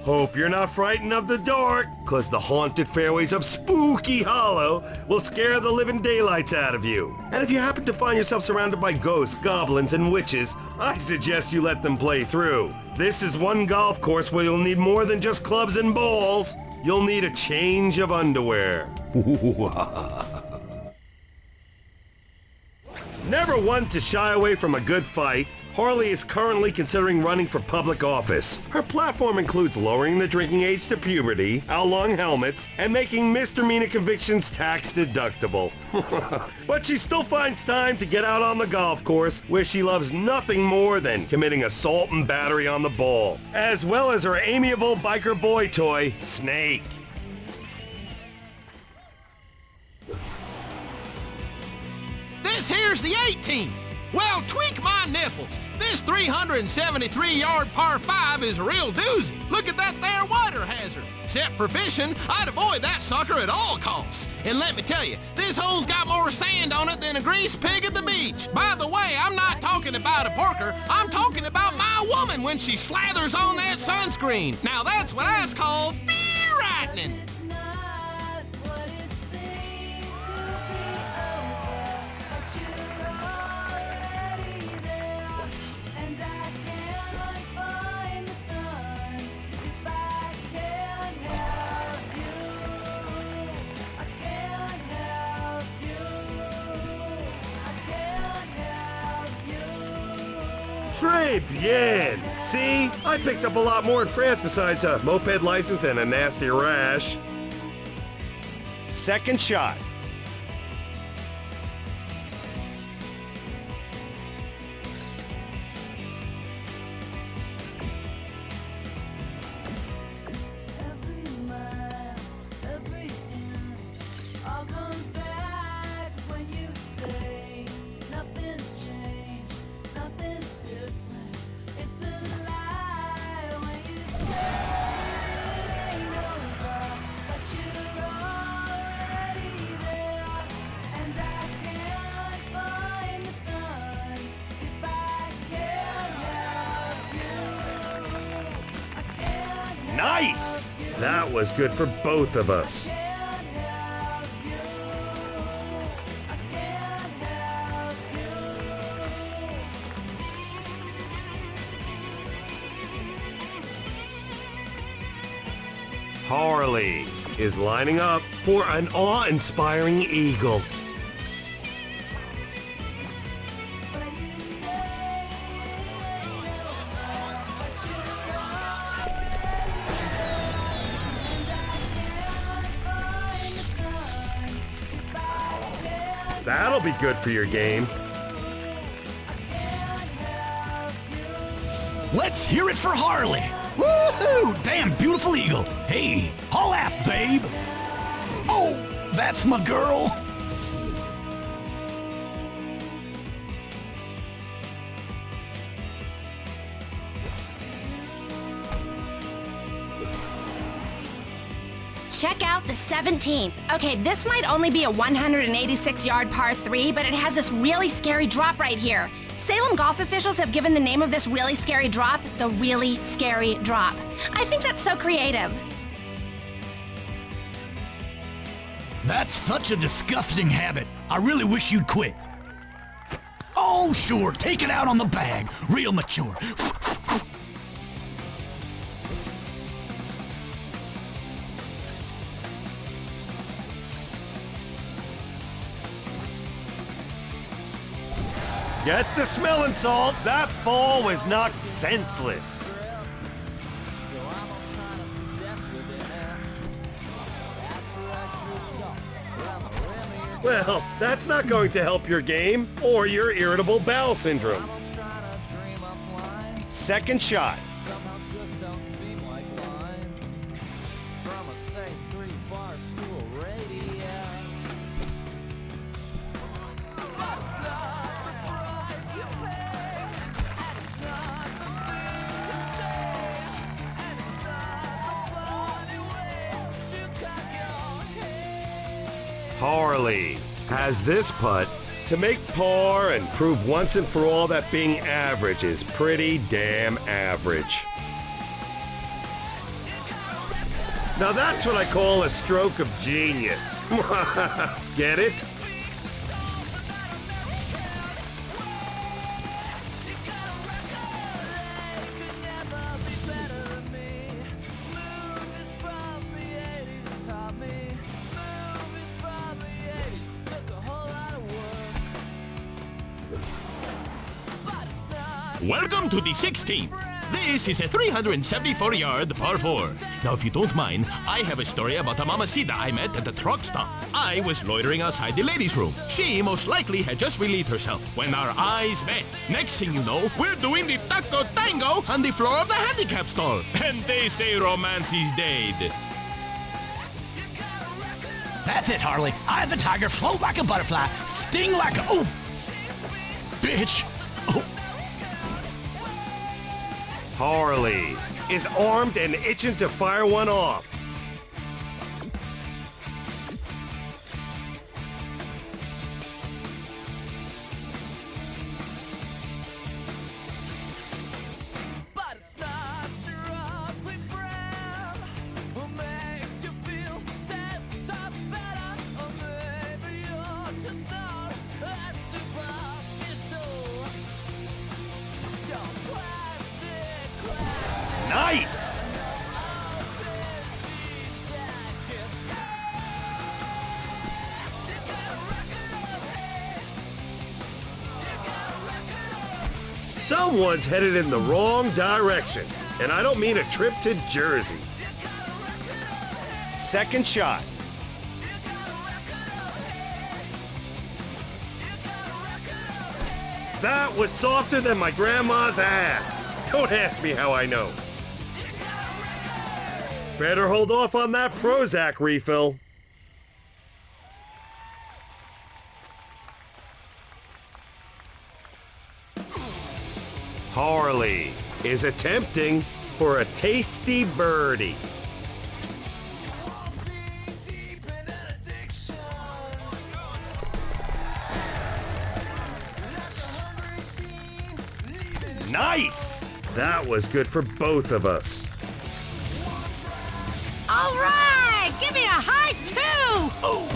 Hope you're not frightened of the dark, cause the haunted fairways of Spooky Hollow will scare the living daylights out of you. And if you happen to find yourself surrounded by ghosts, goblins, and witches, I suggest you let them play through. This is one golf course where you'll need more than just clubs and balls. You'll need a change of underwear. Never one to shy away from a good fight, Harley is currently considering running for public office. Her platform includes lowering the drinking age to puberty, outlawing helmets, and making misdemeanor convictions tax deductible. But she still finds time to get out on the golf course, where she loves nothing more than committing assault and battery on the ball, as well as her amiable biker boy toy, Snake. This here's the 18. Well, tweak my nipples. This 373-yard par 5 is a real doozy. Look at that there water hazard. Except for fishing, I'd avoid that sucker at all costs. And let me tell you, this hole's got more sand on it than a grease pig at the beach. By the way, I'm not talking about a porker. I'm talking about my woman when she slathers on that sunscreen. Now that's what I call fear-rightening. Très bien! See? I picked up a lot more in France besides a moped license and a nasty rash. Second shot. Nice! That was good for both of us. Harley is lining up for an awe-inspiring eagle. That'll be good for your game. Let's hear it for Harley. Woohoo! Damn beautiful eagle. Hey, haul ass, babe. Oh, that's my girl. Check out the 17th. Okay, this might only be a 186-yard par 3, but it has this really scary drop right here. Salem golf officials have given the name of this really scary drop the Really Scary Drop. I think that's so creative. That's such a disgusting habit. I really wish you'd quit. Oh, sure, take it out on the bag. Real mature. Get the smelling salt. That ball was knocked senseless. Well, that's not going to help your game or your irritable bowel syndrome. Second shot. Harley has this putt to make par and prove once and for all that being average is pretty damn average. Now that's what I call a stroke of genius. Get it? Welcome to the 16th. This is a 374-yard par 4. Now, if you don't mind, I have a story about a mamacita I met at the truck stop. I was loitering outside the ladies' room. She most likely had just relieved herself when our eyes met. Next thing you know, we're doing the taco tango on the floor of the handicap stall. And they say romance is dead. That's it, Harley. Eye of the tiger, float like a butterfly, sting like a... Oh! Bitch! Oh! Harley is armed and itching to fire one off. But it's not your ugly brand who makes you feel 10 times better. Or maybe you're just not that superficial. So plastic classic. Nice! Someone's headed in the wrong direction, and I don't mean a trip to Jersey. Second shot. That was softer than my grandma's ass. Don't ask me how I know. Better hold off on that Prozac refill. Harley is attempting for a tasty birdie. Nice! That was good for both of us. All right, give me a high 2. Oh!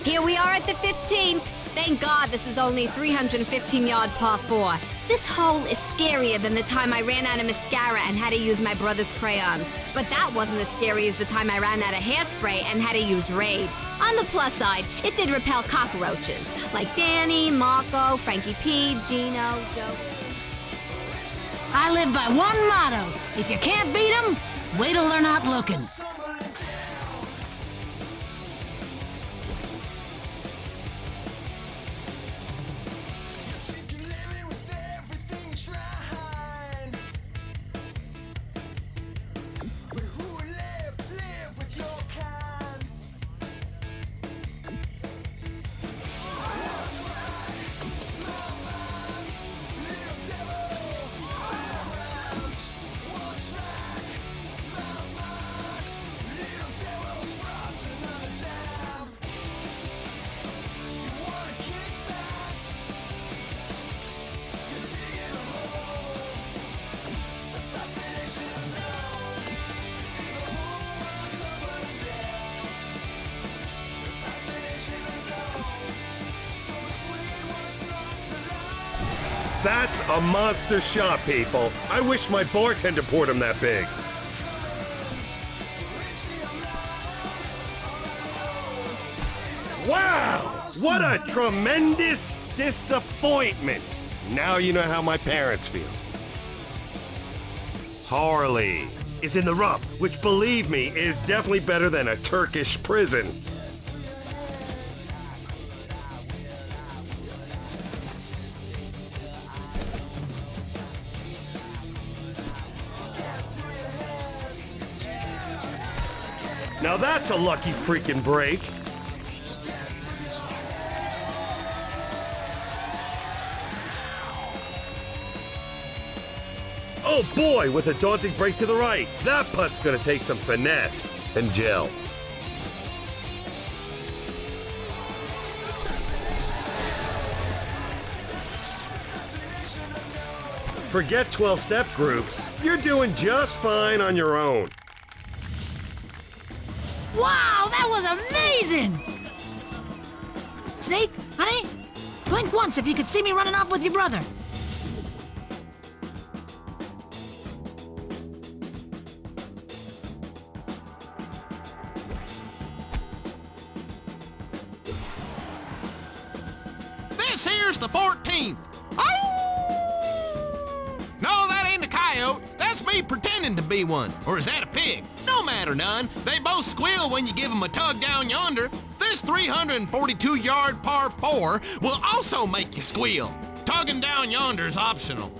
Here we are at the 15th. Thank God this is only 315-yard par 4. This hole is scarier than the time I ran out of mascara and had to use my brother's crayons. But that wasn't as scary as the time I ran out of hairspray and had to use Raid. On the plus side, it did repel cockroaches, like Danny, Marco, Frankie P, Gino, Joe. I live by one motto. If you can't beat 'em, wait till they're not looking. That's a monster shot, people. I wish my bartender poured him that big. Wow! What a tremendous disappointment. Now you know how my parents feel. Harley is in the rough, which, believe me, is definitely better than a Turkish prison. Now that's a lucky freaking break. Oh boy, with a daunting break to the right. That putt's gonna take some finesse and gel. Forget 12-step groups. You're doing just fine on your own. Wow, that was amazing! Snake, honey, blink once if you could see me running off with your brother. This here's the 14th. Oh! No, that ain't a coyote. That's me pretending to be one. Or is that a pig? No matter none. They both squeal when you give them a tug down yonder. This 342-yard par 4 will also make you squeal. Tugging down yonder's optional.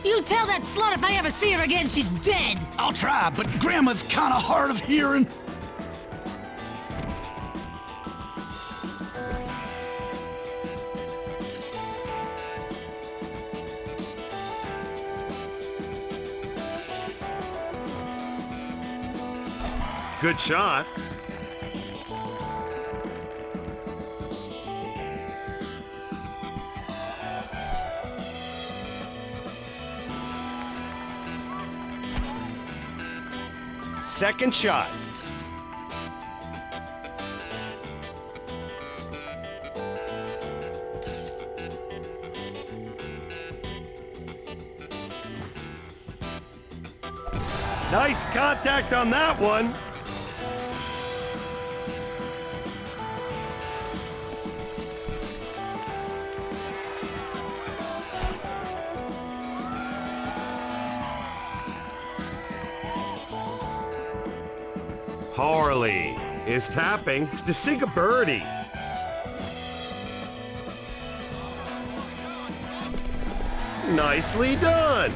You tell that slut if I ever see her again, she's dead. I'll try, but Grandma's kinda hard of hearing. Good shot. Second shot. Nice contact on that one. Harley is tapping to sink a birdie. Nicely done.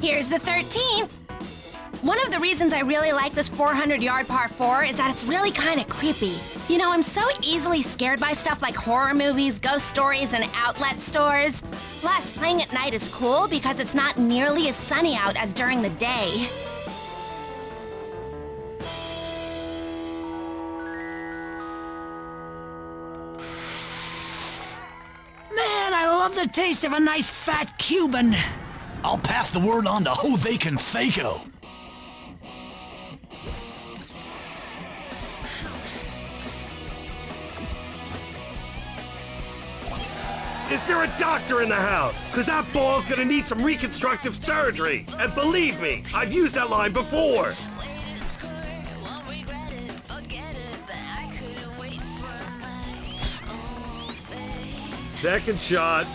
Here's the 13th. One of the reasons I really like this 400-yard par 4 is that it's really kind of creepy. You know, I'm so easily scared by stuff like horror movies, ghost stories, and outlet stores. Plus, playing at night is cool because it's not nearly as sunny out as during the day. Man, I love the taste of a nice fat Cuban. I'll pass the word on to Jose Canseco. Is there a doctor in the house? Because that ball's gonna need some reconstructive surgery. And believe me, I've used that line before. Second shot.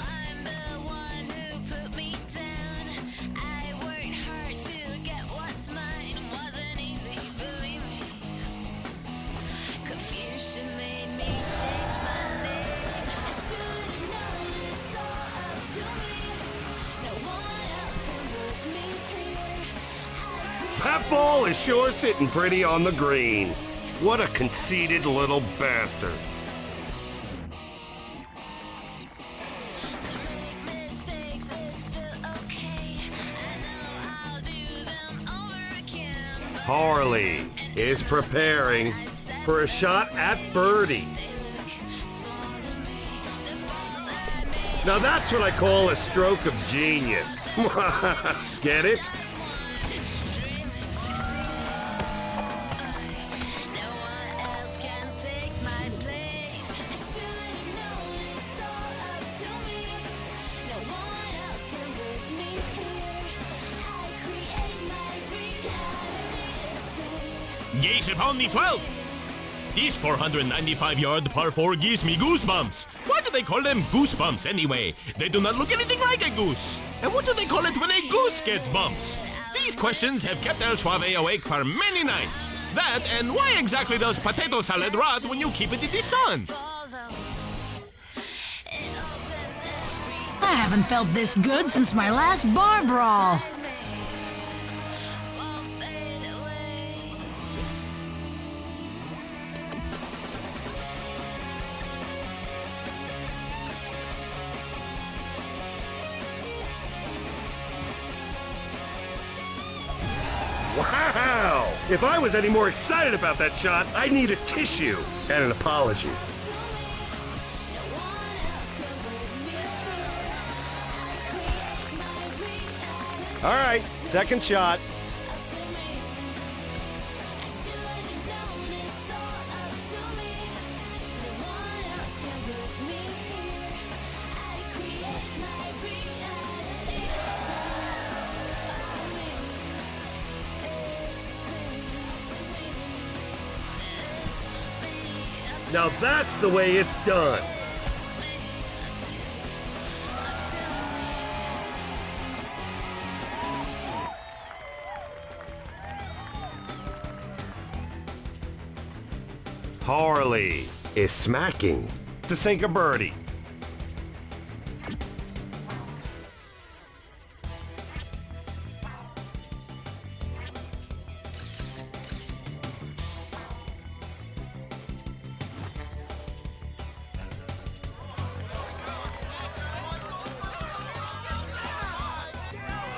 That ball is sure sitting pretty on the green. What a conceited little bastard. Harley is preparing for a shot at birdie. Now that's what I call a stroke of genius. Get it? Gaze upon the 12. This 495-yard par 4 gives me goosebumps. Why do they call them goosebumps anyway? They do not look anything like a goose. And what do they call it when a goose gets bumps? These questions have kept El Suave awake for many nights. That and why exactly does potato salad rot when you keep it in the sun? I haven't felt this good since my last bar brawl. Wow! If I was any more excited about that shot, I'd need a tissue and an apology. All right, second shot. Now that's the way it's done. Harley is smacking to sink a birdie.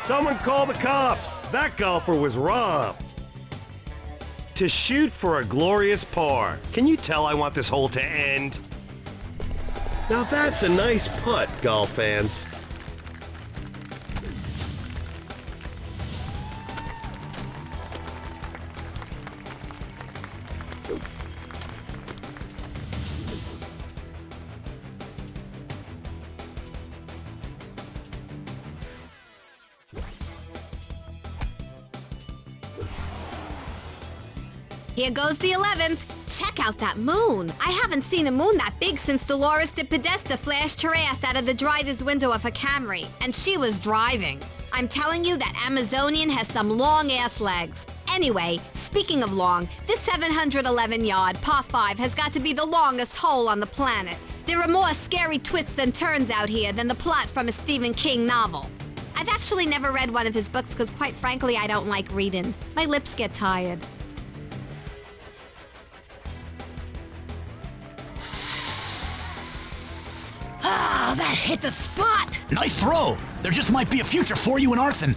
Someone call the cops! That golfer was robbed. To shoot for a glorious par. Can you tell I want this hole to end? Now that's a nice putt, golf fans. Here goes the 11th. Check out that moon. I haven't seen a moon that big since Dolores de Podesta flashed her ass out of the driver's window of her Camry. And she was driving. I'm telling you that Amazonian has some long ass legs. Anyway, speaking of long, this 711-yard par 5 has got to be the longest hole on the planet. There are more scary twists and turns out here than the plot from a Stephen King novel. I've actually never read one of his books because quite frankly I don't like reading. My lips get tired. Ah, that hit the spot! Nice throw. There just might be a future for you in Arthur.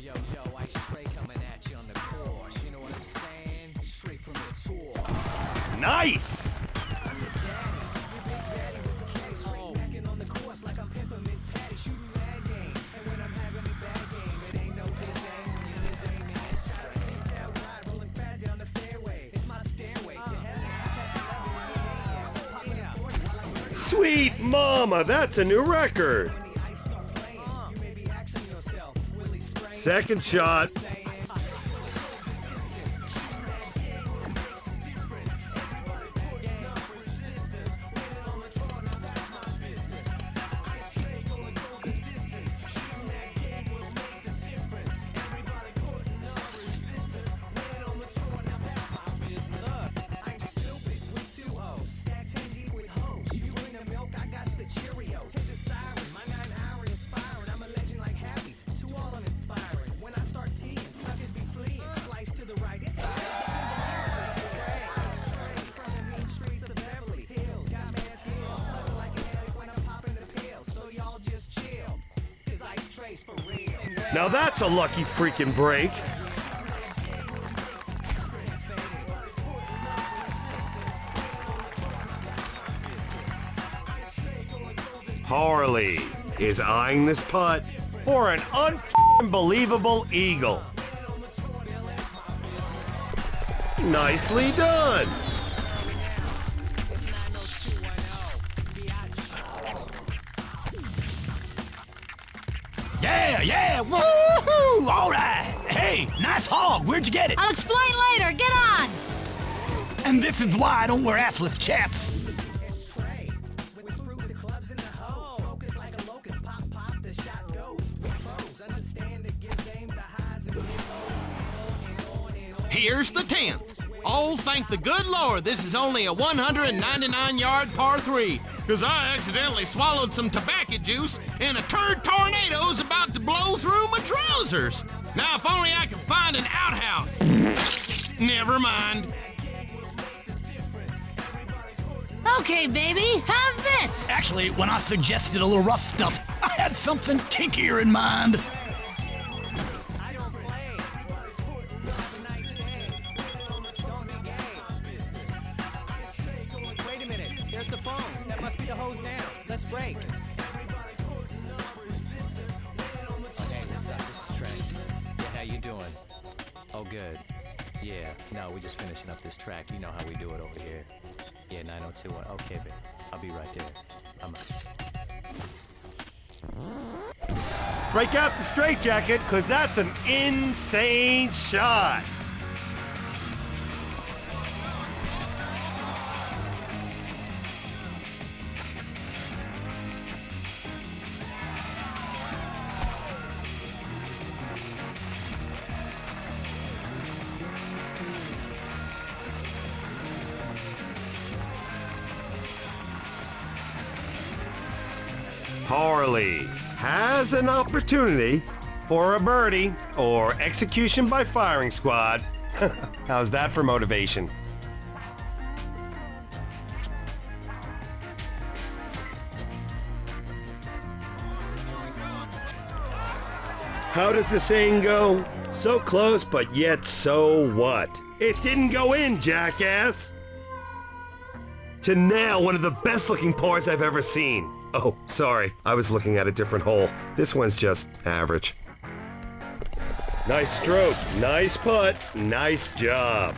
Yo, I straight coming at you on the course. You know what I'm saying? Straight from the tour. Nice! I'm your daddy, your big daddy with the caddy. Straight backing on the course like I'm peppermint patty. Shooting mad game. And when I'm having a bad game, it ain't no this aim when you this aim in. Saturday, ain't that right? Rolling fat down the fairway. It's my stairway to heaven. Sweet mama, that's a new record. Second shot. Now that's a lucky freaking break. Harley is eyeing this putt for an unbelievable eagle. Nicely done. Yeah, woohoo! All right. Hey, nice hog. Where'd you get it? I'll explain later. Get on! And this is why I don't wear hats with chaps. here's the 10th. Oh, thank the good Lord, this is only a 199-yard par 3, because I accidentally swallowed some tobacco juice and a turd tornado's about to blow through my trousers. Now, if only I could find an outhouse. Never mind. Okay, baby, how's this? Actually, when I suggested a little rough stuff, I had something kinkier in mind. Wait a minute, there's the phone. That must be the hose now. Let's break. Okay, what's up? This is Trent. Yeah, how you doing? Oh, good. Yeah, no, we're just finishing up this track. You know how we do it over here. Yeah, 9021. Okay, babe. I'll be right there. I'm out. Break out the straitjacket, because that's an insane shot. Harley has an opportunity for a birdie or execution by firing squad. How's that for motivation? How does the saying go? So close, but yet so what? It didn't go in, jackass! To nail one of the best looking pars I've ever seen. Oh, sorry, I was looking at a different hole. This one's just average. Nice stroke, nice putt, nice job.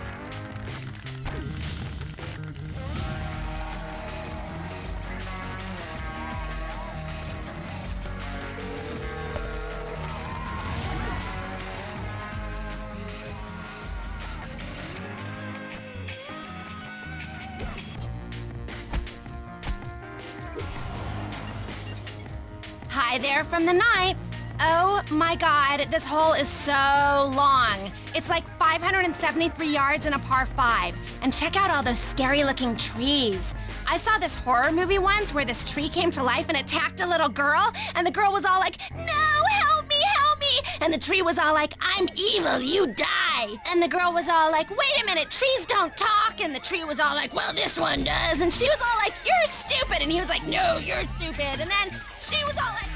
Hi there from the night. Oh my God, this hole is so long. It's like 573 yards in a par 5. And check out all those scary looking trees. I saw this horror movie once where this tree came to life and attacked a little girl, and the girl was all like, "No, help me, help me!" And the tree was all like, "I'm evil, you die!" And the girl was all like, "Wait a minute, trees don't talk!" And the tree was all like, "Well, this one does." And she was all like, "You're stupid!" And he was like, "No, you're stupid." And then she was all like,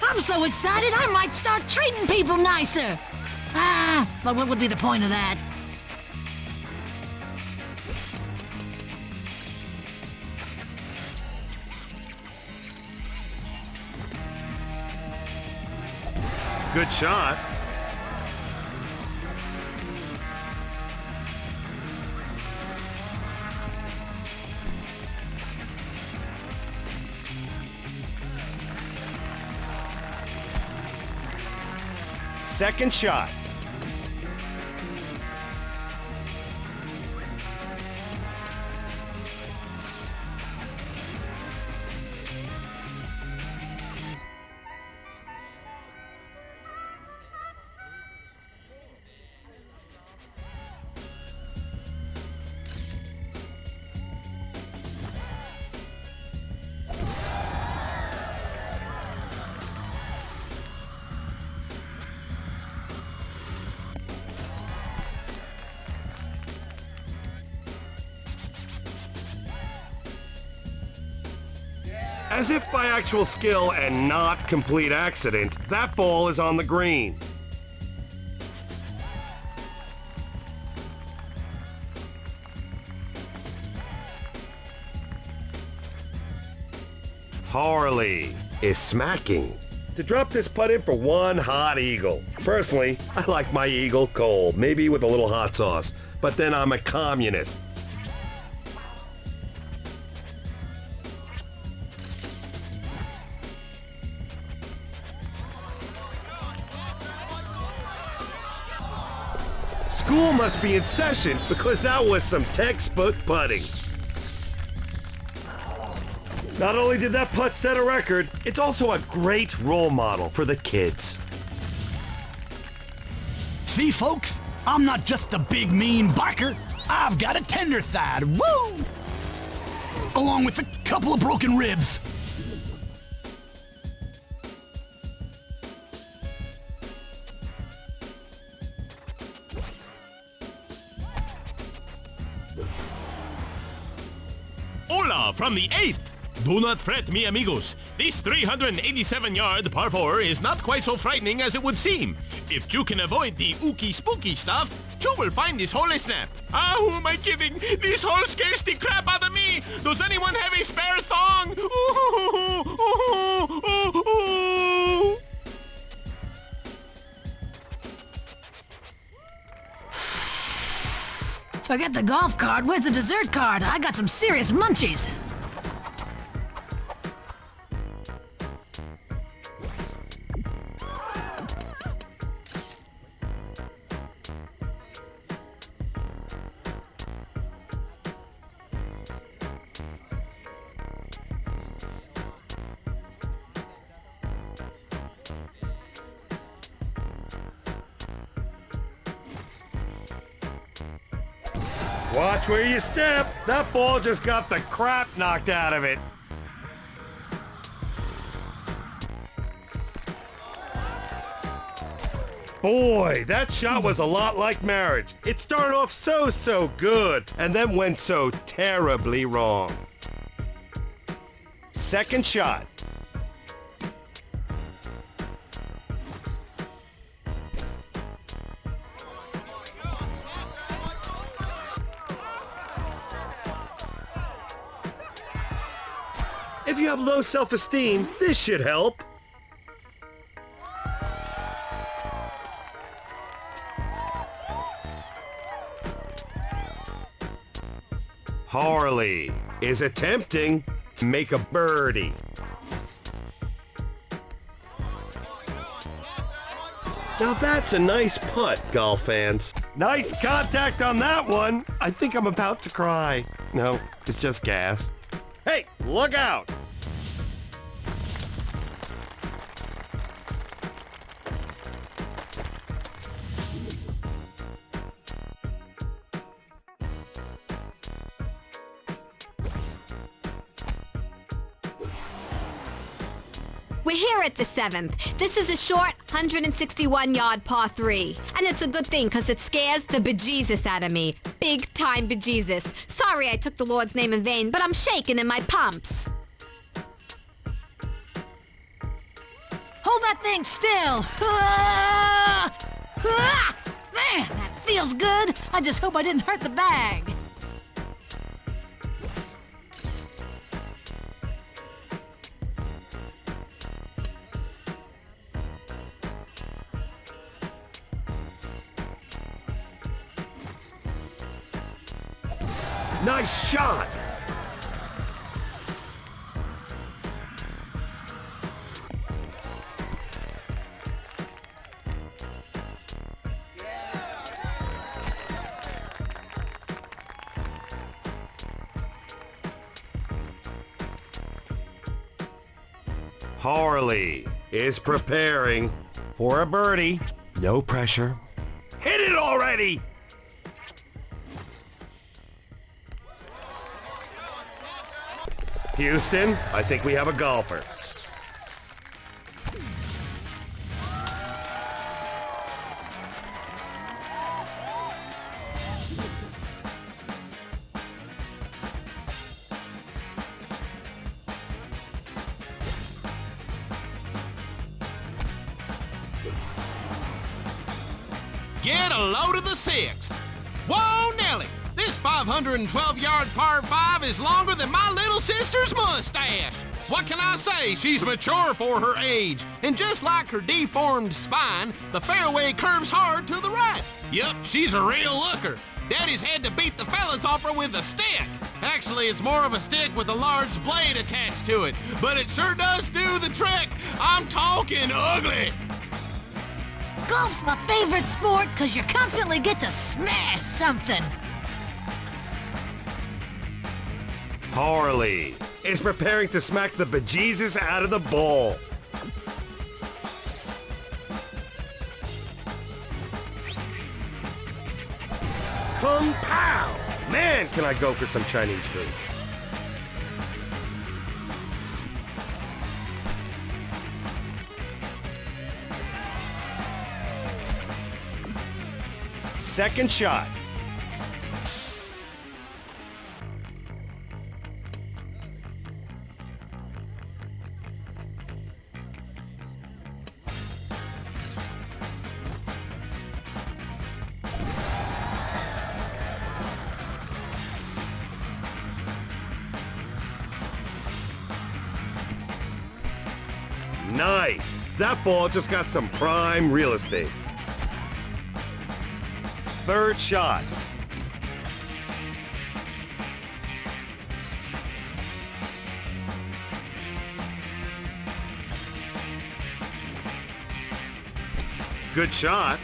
I'm so excited I might start treating people nicer. But what would be the point of that? Good shot. Second shot. As if by actual skill and not complete accident, that ball is on the green. Harley is smacking. To drop this putt in for one hot eagle. Personally, I like my eagle cold, maybe with a little hot sauce, but then I'm a communist. School must be in session because that was some textbook putting. Not only did that putt set a record, it's also a great role model for the kids. See, folks? I'm not just a big mean biker. I've got a tender thigh, woo! Along with a couple of broken ribs. Hola from the 8th. Do not fret, mi amigos. This 387-yard par 4 is not quite so frightening as it would seem. If you can avoid the ooky spooky stuff, you will find this hole a snap. Ah, who am I kidding? This hole scares the crap out of me. Does anyone have a spare thong? Forget the golf cart. Where's the dessert cart? I got some serious munchies. Watch where you step. That ball just got the crap knocked out of it. Boy, that shot was a lot like marriage. It started off so good, and then went so terribly wrong. Second shot. If you have low self-esteem, this should help. Harley is attempting to make a birdie. Now that's a nice putt, golf fans. Nice contact on that one. I think I'm about to cry. No, it's just gas. Hey, look out! We're here at the 7th. This is a short 161-yard par 3. And it's a good thing, because it scares the bejesus out of me. Big time bejesus. Sorry I took the Lord's name in vain, but I'm shaking in my pumps. Hold that thing still. Man, that feels good. I just hope I didn't hurt the bag. Nice shot! Harley is preparing for a birdie. No pressure. Hit it already! Houston, I think we have a golfer. Get a load of the 6th. Whoa, Nelly! This 512-yard par 5 is longer than my little sister's mustache. What can I say? She's mature for her age. And just like her deformed spine, the fairway curves hard to the right. Yup, she's a real looker. Daddy's had to beat the fellas off her with a stick. Actually, it's more of a stick with a large blade attached to it. But it sure does do the trick. I'm talking ugly. Golf's my favorite sport because you constantly get to smash something. Harley is preparing to smack the bejesus out of the ball. Kung Pao! Man, can I go for some Chinese food. Second shot. Nice! That ball just got some prime real estate. Third shot. Good shot.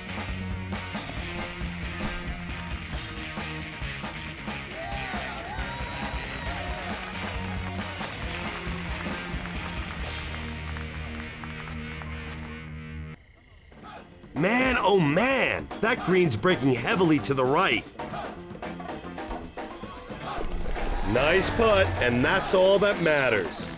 Man, oh man, that green's breaking heavily to the right. Nice putt, and that's all that matters.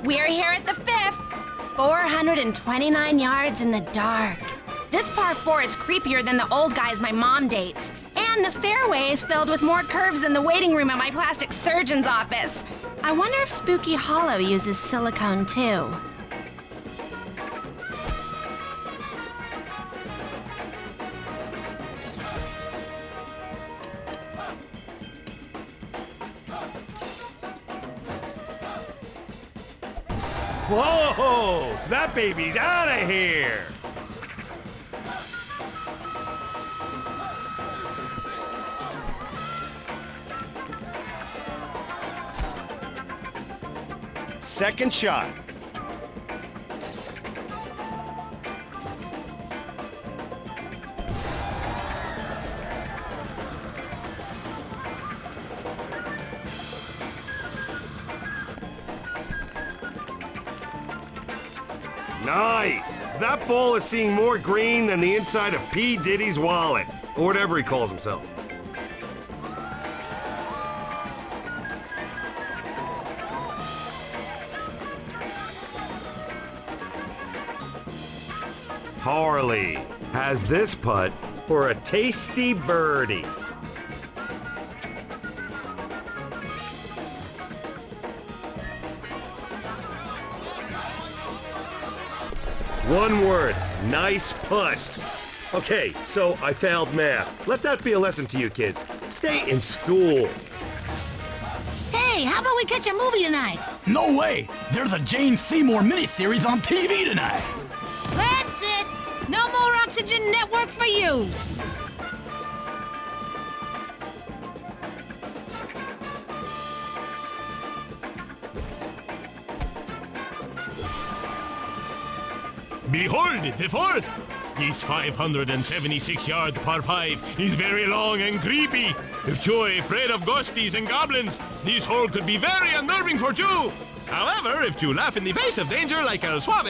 We're here at the fifth. 429 yards in the dark. This par 4 is creepier than the old guys my mom dates. And the fairway is filled with more curves than the waiting room at my plastic surgeon's office. I wonder if Spooky Hollow uses silicone too. Whoa! That baby's out of here! Second shot. Nice! That ball is seeing more green than the inside of P. Diddy's wallet, or whatever he calls himself. Harley has this putt for a tasty birdie. One word, nice putt. Okay, so I failed math. Let that be a lesson to you kids. Stay in school. Hey, how about we catch a movie tonight? No way! There's a Jane Seymour miniseries on TV tonight! That's it! No more Oxygen Network for you! Behold, the fourth! This 576-yard par 5 is very long and creepy. If you're afraid of ghosties and goblins, this hole could be very unnerving for you. However, if you laugh in the face of danger like El Suave,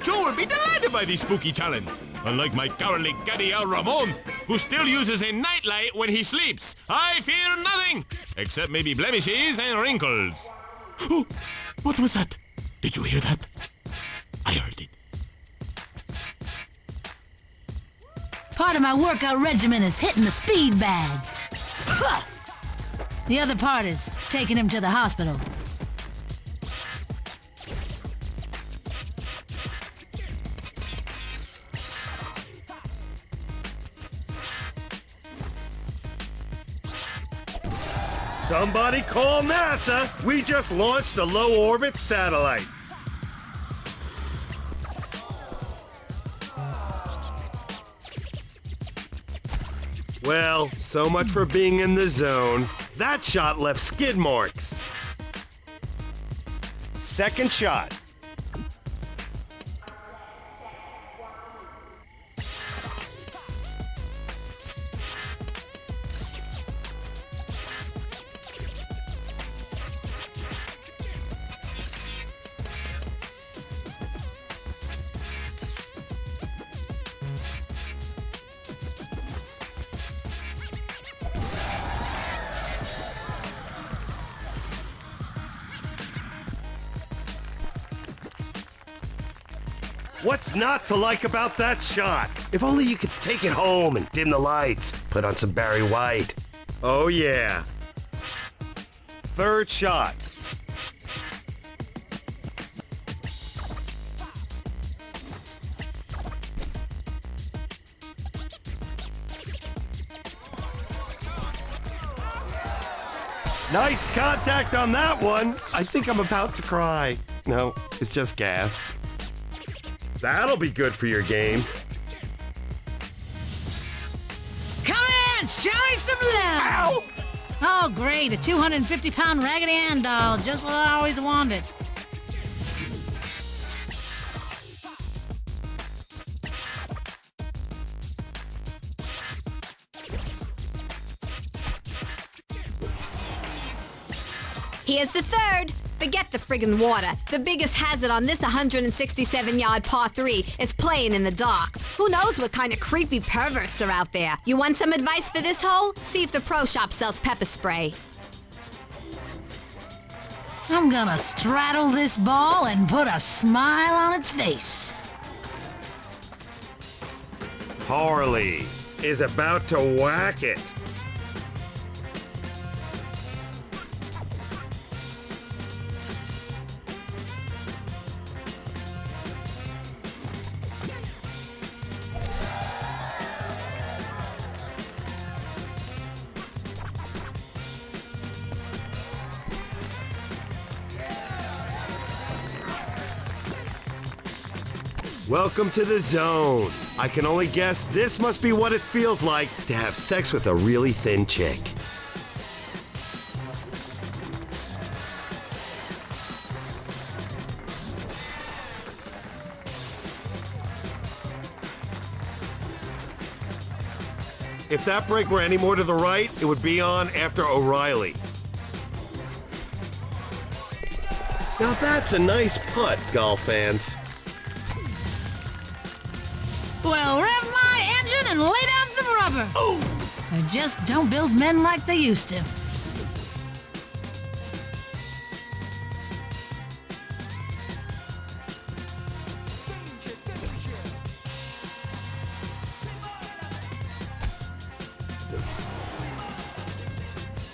you will be delighted by this spooky challenge. Unlike my cowardly caddy El Ramon, who still uses a nightlight when he sleeps, I fear nothing, except maybe blemishes and wrinkles. Oh, what was that? Did you hear that? I heard it. Part of my workout regimen is hitting the speed bag. Ha! The other part is taking him to the hospital. Somebody call NASA! We just launched a low-orbit satellite. Well, so much for being in the zone. That shot left skid marks. Second shot. What's not to like about that shot? If only you could take it home and dim the lights. Put on some Barry White. Oh yeah. Third shot. Nice contact on that one. I think I'm about to cry. No, it's just gas. That'll be good for your game. Come here and show me some love! Ow! Oh, great, a 250-pound Raggedy Ann doll, just what I always wanted. Here's the third. Forget the friggin' water. The biggest hazard on this 167-yard par 3 is playing in the dark. Who knows what kind of creepy perverts are out there? You want some advice for this hole? See if the pro shop sells pepper spray. I'm gonna straddle this ball and put a smile on its face. Harley is about to whack it. Welcome to the zone. I can only guess this must be what it feels like to have sex with a really thin chick. If that break were any more to the right, it would be on after O'Reilly. Now that's a nice putt, golf fans. Well, rev my engine and lay down some rubber. Oh! They just don't build men like they used to.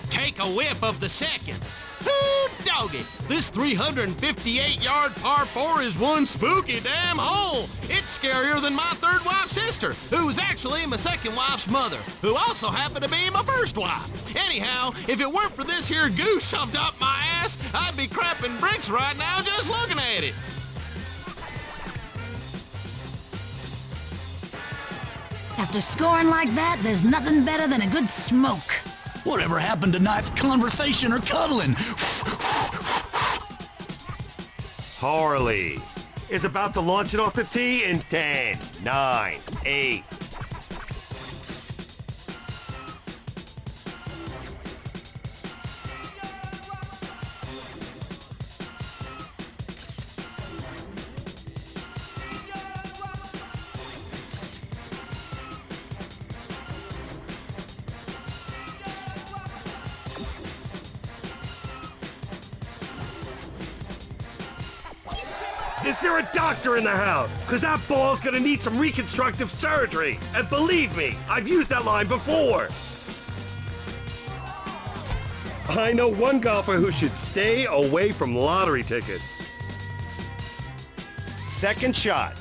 Take a whip of the second. Doggy, this 358-yard par 4 is one spooky damn hole. It's scarier than my third wife's sister, who was actually my second wife's mother, who also happened to be my first wife. Anyhow, if it weren't for this here goose shoved up my ass, I'd be crapping bricks right now just looking at it. After scoring like that, there's nothing better than a good smoke. Whatever happened to nice conversation or cuddling? Harley is about to launch it off the tee in 10, 9, 8. Is there a doctor in the house? Because that ball's gonna need some reconstructive surgery. And believe me, I've used that line before. I know one golfer who should stay away from lottery tickets. Second shot.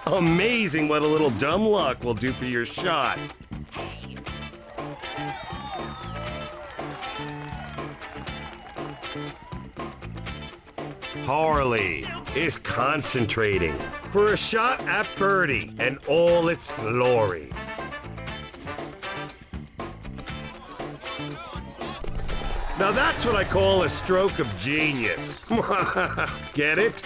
Amazing what a little dumb luck will do for your shot. Harley is concentrating for a shot at birdie and all its glory. Now that's what I call a stroke of genius. Get it?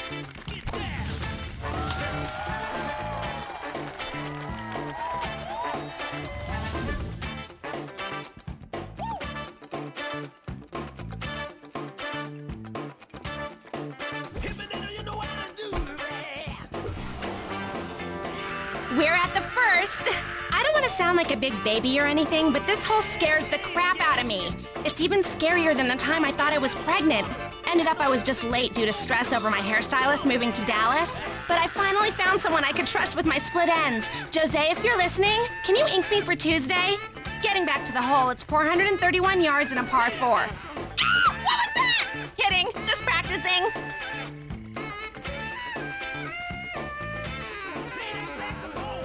We're at the first. I don't want to sound like a big baby or anything, but this hole scares the crap out of me. It's even scarier than the time I thought I was pregnant. Ended up I was just late due to stress over my hairstylist moving to Dallas. But I finally found someone I could trust with my split ends. Jose, if you're listening, can you ink me for Tuesday? Getting back to the hole, it's 431 yards and a par 4. Ah! What was that? Kidding, just practicing.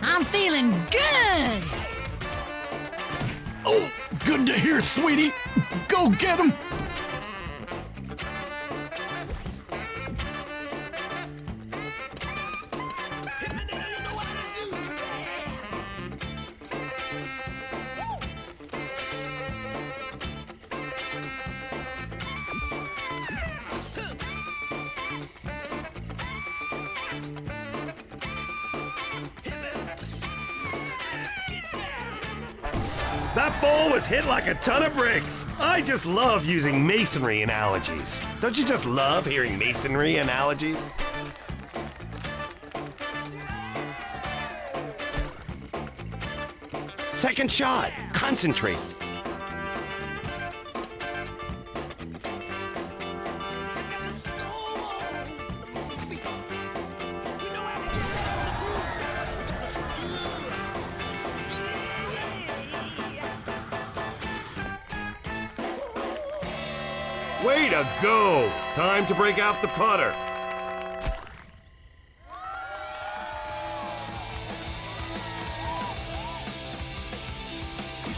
I'm feeling good. Oh, good to hear, sweetie. Go get him. That ball was hit like a ton of bricks. I just love using masonry analogies. Don't you just love hearing masonry analogies? Second shot. Concentrate. Way to go! Time to break out the putter.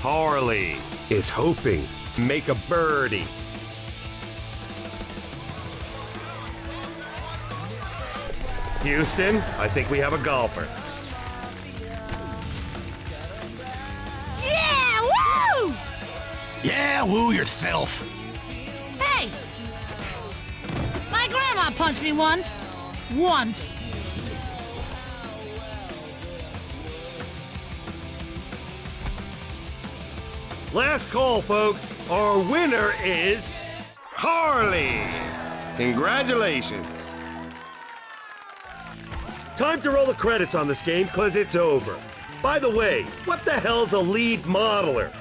Harley is hoping to make a birdie. Houston, I think we have a golfer. Yeah, woo! Yeah, woo yourself. Hey! My grandma punched me once. Once. Last call, folks. Our winner is Harley. Congratulations. Time to roll the credits on this game, because it's over. By the way, what the hell's a lead modeler?